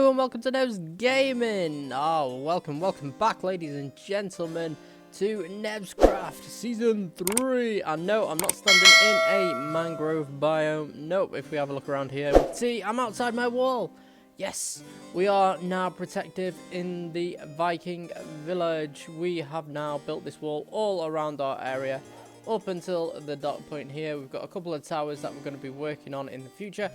Hello and welcome to NevzGaming. Welcome back, ladies and gentlemen, to NevzCraft Season 3. And no, I'm not standing in a mangrove biome. Nope, if we have a look around here, see, I'm outside my wall. Yes, we are now protective in the Viking village. We have now built this wall all around our area up until the dock point here. We've got a couple of towers that we're going to be working on in the future.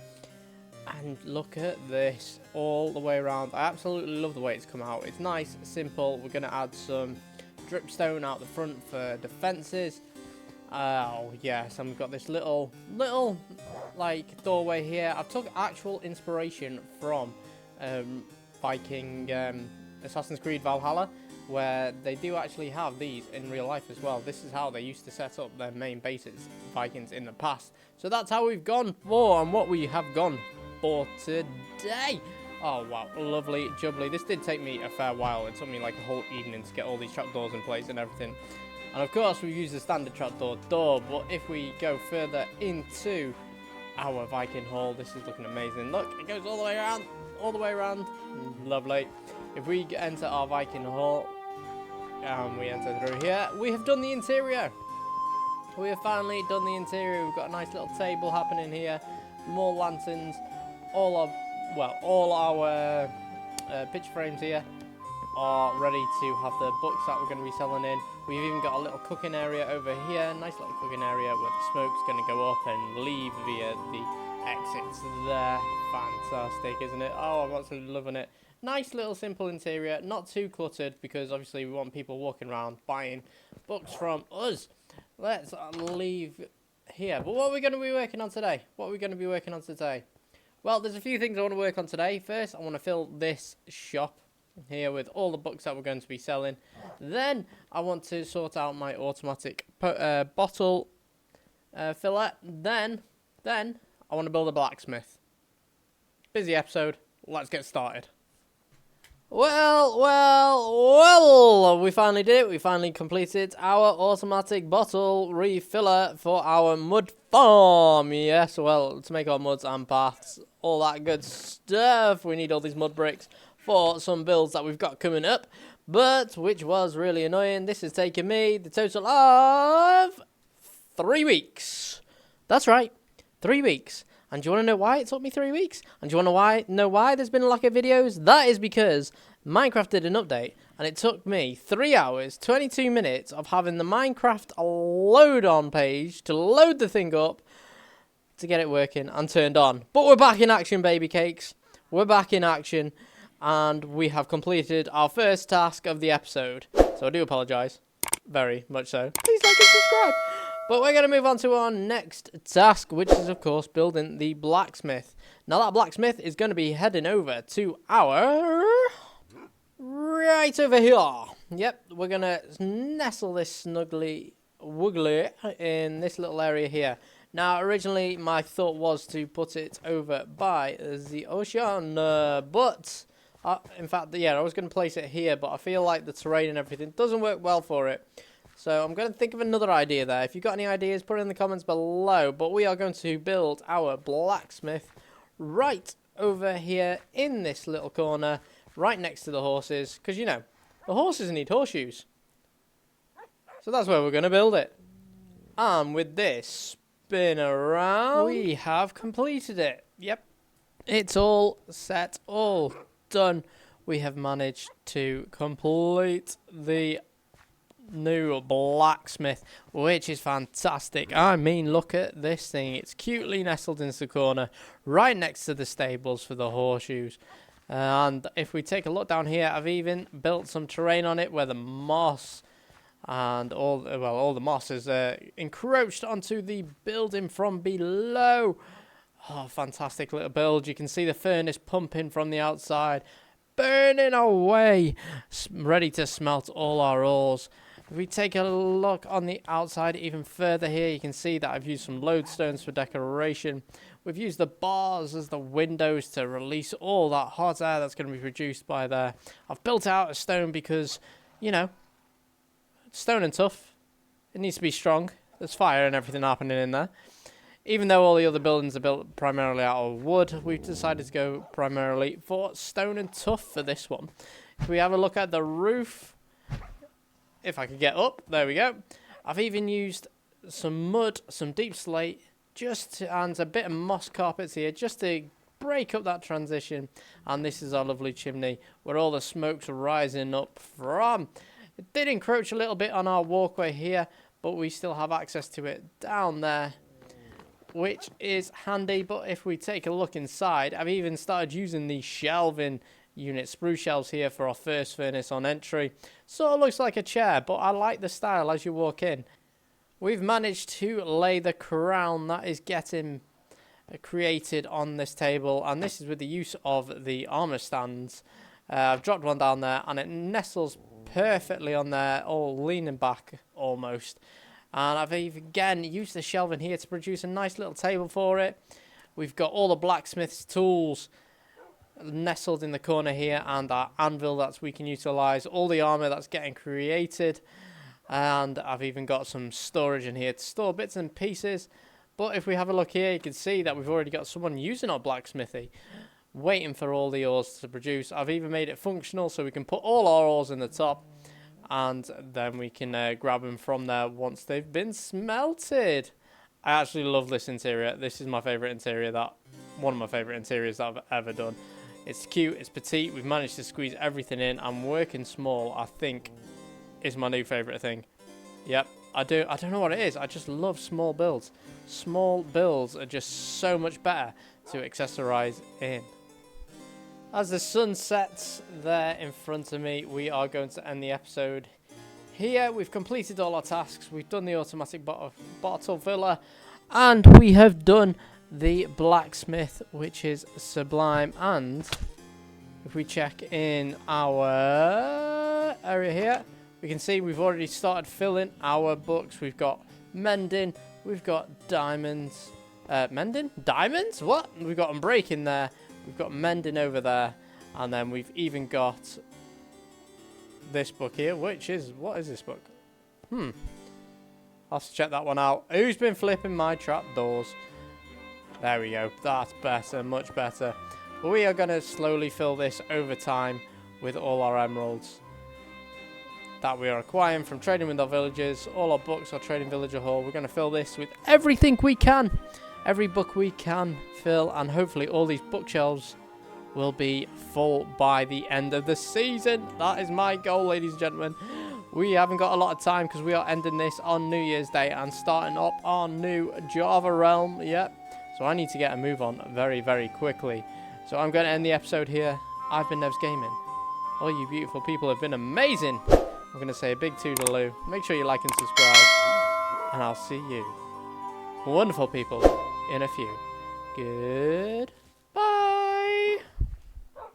And look at this all the way around. I absolutely love the way it's come out. It's nice, simple. We're going to add some dripstone out the front for defenses. Oh yes, and we've got this little like doorway here. I've took actual inspiration from Viking Assassin's Creed Valhalla, where they do actually have these in real life as well. This is how they used to set up their main bases, Vikings, in the past. So that's how we've gone for and what we have gone for today. Oh wow, lovely jubbly. This did take me a fair while. It took me like a whole evening to get all these trapdoors in place and everything. And of course we use the standard trapdoor door, but if we go further into our Viking hall, this is looking amazing. Look, it goes all the way around, lovely. If we enter our Viking hall and we enter through here, we have done the interior. We have finally done the interior. We've got a nice little table happening here, more lanterns, all our picture frames here are ready to have the books that we're going to be selling in. We've even got a little cooking area over here, nice little cooking area where the smoke's going to go up and leave via the exits there. Fantastic, isn't it? Oh, I'm absolutely loving it. Nice little simple interior, not too cluttered, because obviously we want people walking around buying books from us. Let's leave here. But what are we going to be working on today? Well, there's a few things I want to work on today. First, I want to fill this shop here with all the books that we're going to be selling. Then, I want to sort out my automatic bottle filler. Then, I want to build a blacksmith. Busy episode. Let's get started. Well, we finally did it. We finally completed our automatic bottle refiller for our mud farm. Yes, well, to make our muds and paths, all that good stuff. We need all these mud bricks for some builds that we've got coming up, but which was really annoying. This has taken me the total of 3 weeks. That's right, 3 weeks. And do you want to know why it took me 3 weeks? And do you want to know why there's been a lack of videos? That is because Minecraft did an update, and it took me 3 hours, 22 minutes of having the Minecraft load on page to load the thing up to get it working and turned on. But we're back in action, baby cakes. We're back in action, and we have completed our first task of the episode. So I do apologise, very much so. Please like and subscribe. But we're going to move on to our next task, which is, of course, building the blacksmith. Now, that blacksmith is going to be heading over to our... right over here. Yep, we're going to nestle this snugly woogly in this little area here. Now, originally, my thought was to put it over by the ocean, but... in fact, yeah, I was going to place it here, but I feel like the terrain and everything doesn't work well for it. So I'm going to think of another idea there. If you've got any ideas, put it in the comments below. But we are going to build our blacksmith right over here in this little corner, right next to the horses. Because, you know, the horses need horseshoes. So that's where we're going to build it. And with this spin around, we have completed it. Yep. It's all set, all done. We have managed to complete the new blacksmith, which is fantastic. I mean, look at this thing. It's cutely nestled into the corner right next to the stables for the horseshoes. And if we take a look down here, I've even built some terrain on it where the moss and all the moss is encroached onto the building from below. Oh, fantastic little build. You can see the furnace pumping from the outside, burning away, ready to smelt all our ores. If we take a look on the outside even further here, you can see that I've used some lodestones for decoration. We've used the bars as the windows to release all that hot air that's going to be produced by there. I've built out a stone because, you know, stone and tough. It needs to be strong. There's fire and everything happening in there. Even though all the other buildings are built primarily out of wood, we've decided to go primarily for stone and tuff for this one. If we have a look at the roof, if I could get up, there we go. I've even used some mud, some deep slate, and a bit of moss carpets here, just to break up that transition. And this is our lovely chimney, where all the smoke's rising up from. It did encroach a little bit on our walkway here, but we still have access to it down there, which is handy. But if we take a look inside, I've even started using the shelving unit, spruce shelves here for our first furnace on entry. Sort of looks like a chair, but I like the style as you walk in. We've managed to lay the crown that is getting created on this table, and this is with the use of the armor stands. I've dropped one down there, and it nestles perfectly on there, all leaning back almost. And I've again used the shelving here to produce a nice little table for it. We've got all the blacksmith's tools nestled in the corner here, and our anvil that we can utilize, all the armor that's getting created. And I've even got some storage in here to store bits and pieces. But if we have a look here, you can see that we've already got someone using our blacksmithy, waiting for all the ores to produce. I've even made it functional so we can put all our ores in the top, and then we can grab them from there once they've been smelted. I actually love this interior. This is my favourite interior, one of my favourite interiors that I've ever done. It's cute, it's petite, we've managed to squeeze everything in, and working small, I think, is my new favourite thing. Yep, I don't know what it is. I just love small builds. Small builds are just so much better to accessorize in. As the sun sets there in front of me, we are going to end the episode here. We've completed all our tasks. We've done the automatic bottle filler, and we have done the blacksmith, which is sublime. And if we check in our area here, we can see we've already started filling our books. We've got mending, we've got diamonds. Mending? Diamonds? What? We've got unbreaking there. We've got mending over there. And then we've even got this book here, which is... What is this book? I'll have to check that one out. Who's been flipping my trapdoors? There we go. That's better. Much better. But we are going to slowly fill this over time with all our emeralds that we are acquiring from trading with our villagers. All our books are trading villager hall. We're going to fill this with everything we can. Every book we can fill. And hopefully all these bookshelves will be full by the end of the season. That is my goal, ladies and gentlemen. We haven't got a lot of time because we are ending this on New Year's Day and starting up our new Java realm. Yep. So I need to get a move on very, very quickly. So I'm going to end the episode here. I've been NevzGaming. All you beautiful people have been amazing. I'm going to say a big toodaloo. Make sure you like and subscribe. And I'll see you, wonderful people, in a few. Goodbye.